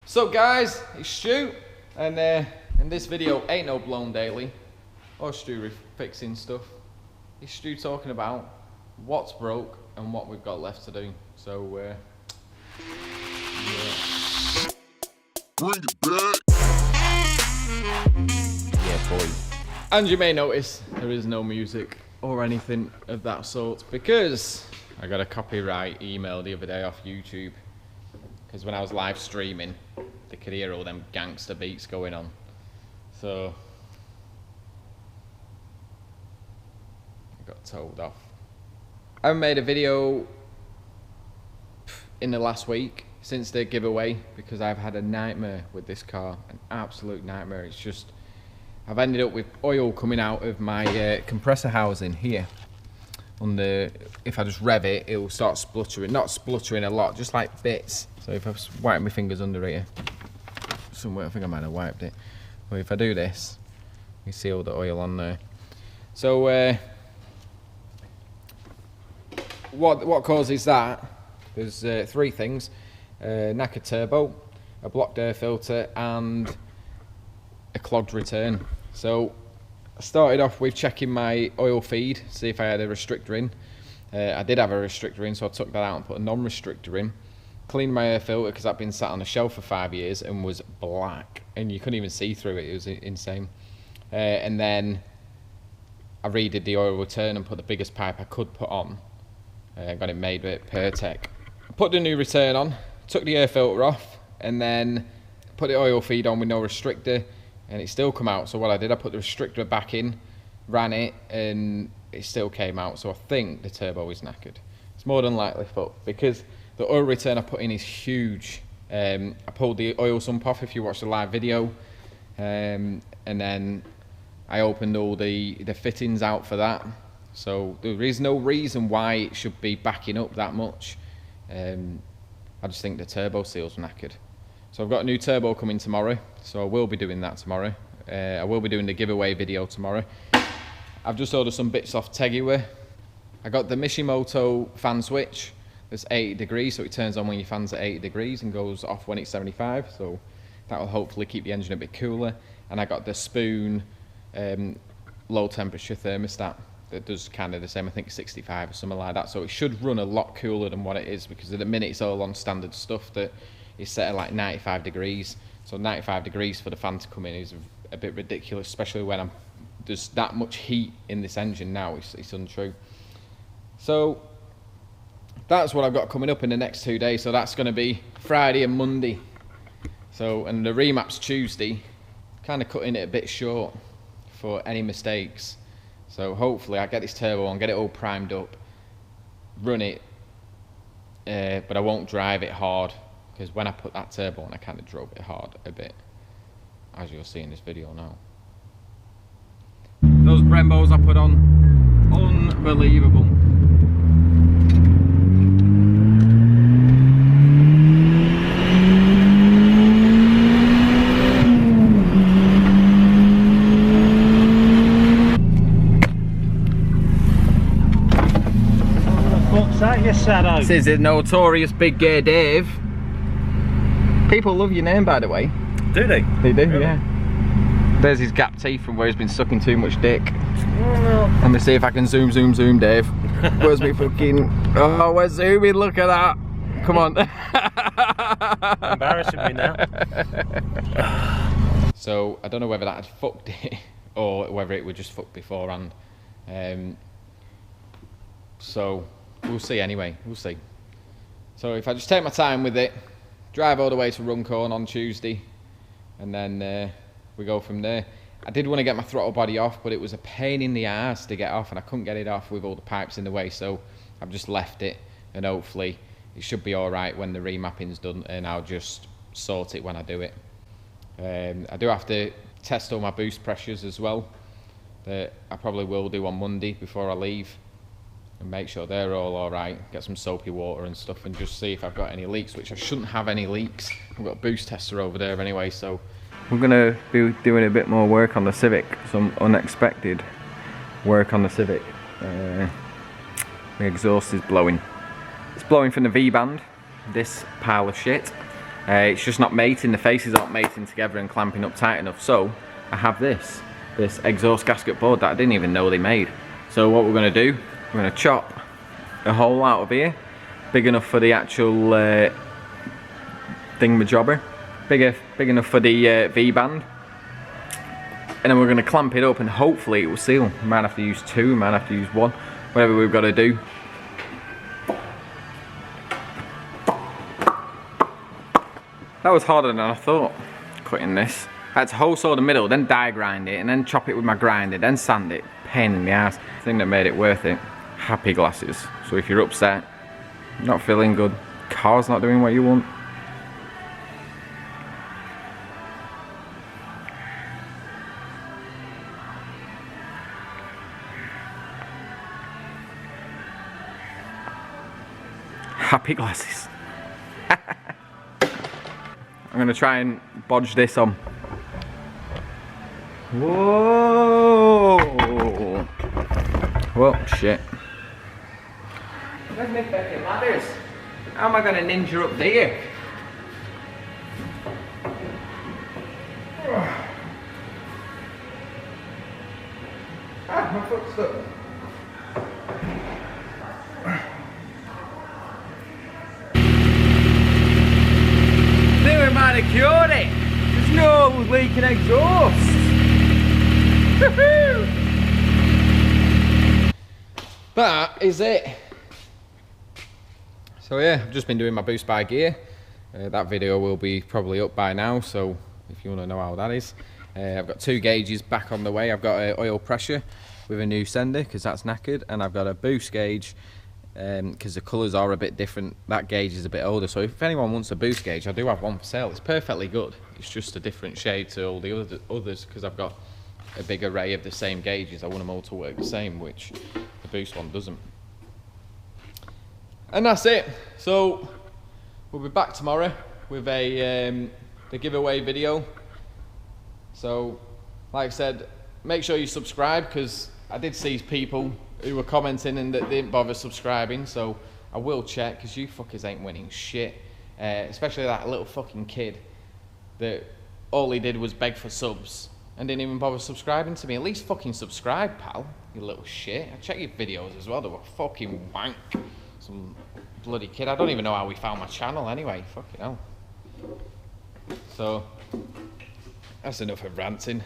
So guys, it's Stu, and in this video ain't no blown daily or Stu fixing stuff. It's Stu talking about what's broke and what we've got left to do. So yeah. Bring it back. Yeah, boy. And you may notice there is no music or anything of that sort because I got a copyright email the other day off YouTube. Because when I was live streaming, they could hear all them gangster beats going on. So I got told off. I haven't made a video in the last week since the giveaway because I've had a nightmare with this car, an absolute nightmare. It's just, I've ended up with oil coming out of my compressor housing here. If I just rev it, it will start spluttering. Not spluttering a lot, just like bits. So if I wipe my fingers under here, somewhere I think I might have wiped it. But if I do this, you see all the oil on there. So what causes that? There's three things: knackered turbo, a blocked air filter, and a clogged return. So I started off with checking my oil feed, see if I had a restrictor in. I did have a restrictor in, so I took that out and put a non-restrictor in. Cleaned my air filter because I've been sat on a shelf for 5 years and was black, and you couldn't even see through it. It was insane. And then I redid the oil return and put the biggest pipe I could put on. Got it made with Pertec. Put the new return on, took the air filter off, and then put the oil feed on with no restrictor, and it still come out. So what I did, I put the restrictor back in, ran it, and it still came out. So I think the turbo is knackered. It's more than likely fucked because the oil return I put in is huge. I pulled the oil sump off if you watched the live video, and then I opened all the fittings out for that. So there is no reason why it should be backing up that much. I just think the turbo seal's knackered. So I've got a new turbo coming tomorrow, so I will be doing that tomorrow. I will be doing the giveaway video tomorrow. I've just ordered some bits off Tegiwa. I got the Mishimoto fan switch. It's 80 degrees, so it turns on when your fan's at 80 degrees and goes off when it's 75. So that will hopefully keep the engine a bit cooler. And I got the Spoon low temperature thermostat that does kind of the same. I think 65 or something like that. So it should run a lot cooler than what it is, because at the minute it's all on standard stuff that is set at like 95 degrees. So 95 degrees for the fan to come in is a bit ridiculous, especially when there's that much heat in this engine now. It's untrue. So that's what I've got coming up in the next 2 days. So that's going to be Friday and Monday. So, and the remap's Tuesday, kind of cutting it a bit short for any mistakes. So hopefully I get this turbo on, get it all primed up, run it, but I won't drive it hard, because when I put that turbo on, I kind of drove it hard a bit, as you'll see in this video now. Those Brembos I put on, unbelievable. This is the notorious Big Gear Dave. People love your name, by the way. Do they? They do, really? Yeah. There's his gap teeth from where he's been sucking too much dick. Oh. Let me see if I can zoom, Dave. Where's me fucking... Oh, we're zooming, look at that. Come on. Embarrassing me now. So, I don't know whether that had fucked it or whether it would just fuck beforehand. So, we'll see anyway, we'll see. So if I just take my time with it, drive all the way to Runcorn on Tuesday, and then we go from there. I did want to get my throttle body off, but it was a pain in the ass to get off, and I couldn't get it off with all the pipes in the way, so I've just left it, and hopefully it should be alright when the remapping's done, and I'll just sort it when I do it. I do have to test all my boost pressures as well, that I probably will do on Monday before I leave, and make sure they're all alright, get some soapy water and stuff, and just see if I've got any leaks, which I shouldn't have any leaks. I've got a boost tester over there anyway. So we're going to be doing a bit more work on the Civic, some unexpected work on the Civic. The exhaust is blowing. It's blowing from the V-band, this pile of shit, It's just not mating, the faces aren't mating together and clamping up tight enough. So I have this exhaust gasket board that I didn't even know they made. So what we're going to do, we're going to chop a hole out of here, big enough for the actual thingamajobber, big enough for the V-band, and then we're going to clamp it up and hopefully it will seal. We might have to use two, we might have to use one, whatever we've got to do. That was harder than I thought, cutting this. I had to whole saw the middle, then die grind it, and then chop it with my grinder, then sand it. Pain in the ass. The thing that made it worth it, happy glasses. So if you're upset, not feeling good, car's not doing what you want, happy glasses. I'm gonna try and bodge this on. Whoa! Well, shit. Where's my fucking ladders? How am I gonna ninja up there? Ah, my foot's stuck. Cured it. There's no leaking exhaust. Woohoo! That is it. So yeah, I've just been doing my boost by gear. That video will be probably up by now, so if you want to know how that is. I've got 2 gauges back on the way. I've got oil pressure with a new sender because that's knackered, and I've got a boost gauge because the colours are a bit different. That gauge is a bit older, so if anyone wants a boost gauge, I do have one for sale. It's perfectly good. It's just a different shade to all the others because I've got a big array of the same gauges. I want them all to work the same, which the boost one doesn't. And that's it. So we'll be back tomorrow with the giveaway video. So like I said, make sure you subscribe because I did see people who were commenting and that didn't bother subscribing, so I will check because you fuckers ain't winning shit. Especially that little fucking kid that all he did was beg for subs and didn't even bother subscribing to me. At least fucking subscribe, pal, you little shit. I check your videos as well, they were fucking wank. Some bloody kid. I don't even know how we found my channel anyway, fucking hell. So that's enough of ranting.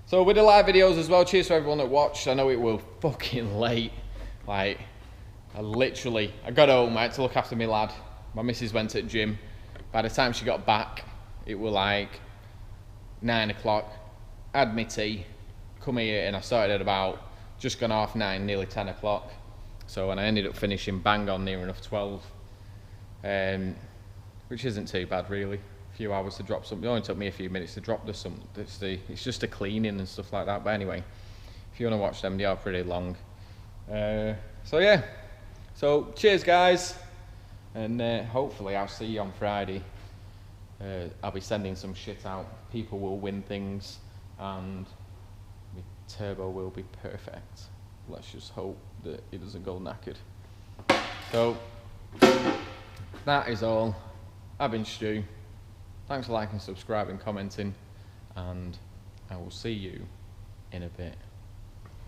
So with the live videos as well, cheers for everyone that watched. I know it was fucking late. Like, I got home, I had to look after my lad. My missus went to the gym. By the time she got back, it was like 9 o'clock. Had my tea, come here, and I started at about just gone half 9, nearly 10 o'clock. So, and I ended up finishing bang on near enough 12. Which isn't too bad really. Few hours to drop something. It only took me a few minutes to drop this. It's just a cleaning and stuff like that. But anyway, if you want to watch them, they are pretty long. So yeah. So cheers, guys, and hopefully I'll see you on Friday. I'll be sending some shit out. People will win things, and my turbo will be perfect. Let's just hope that it doesn't go knackered. So that is all. I've been Stu. Thanks for liking, subscribing, commenting, and I will see you in a bit.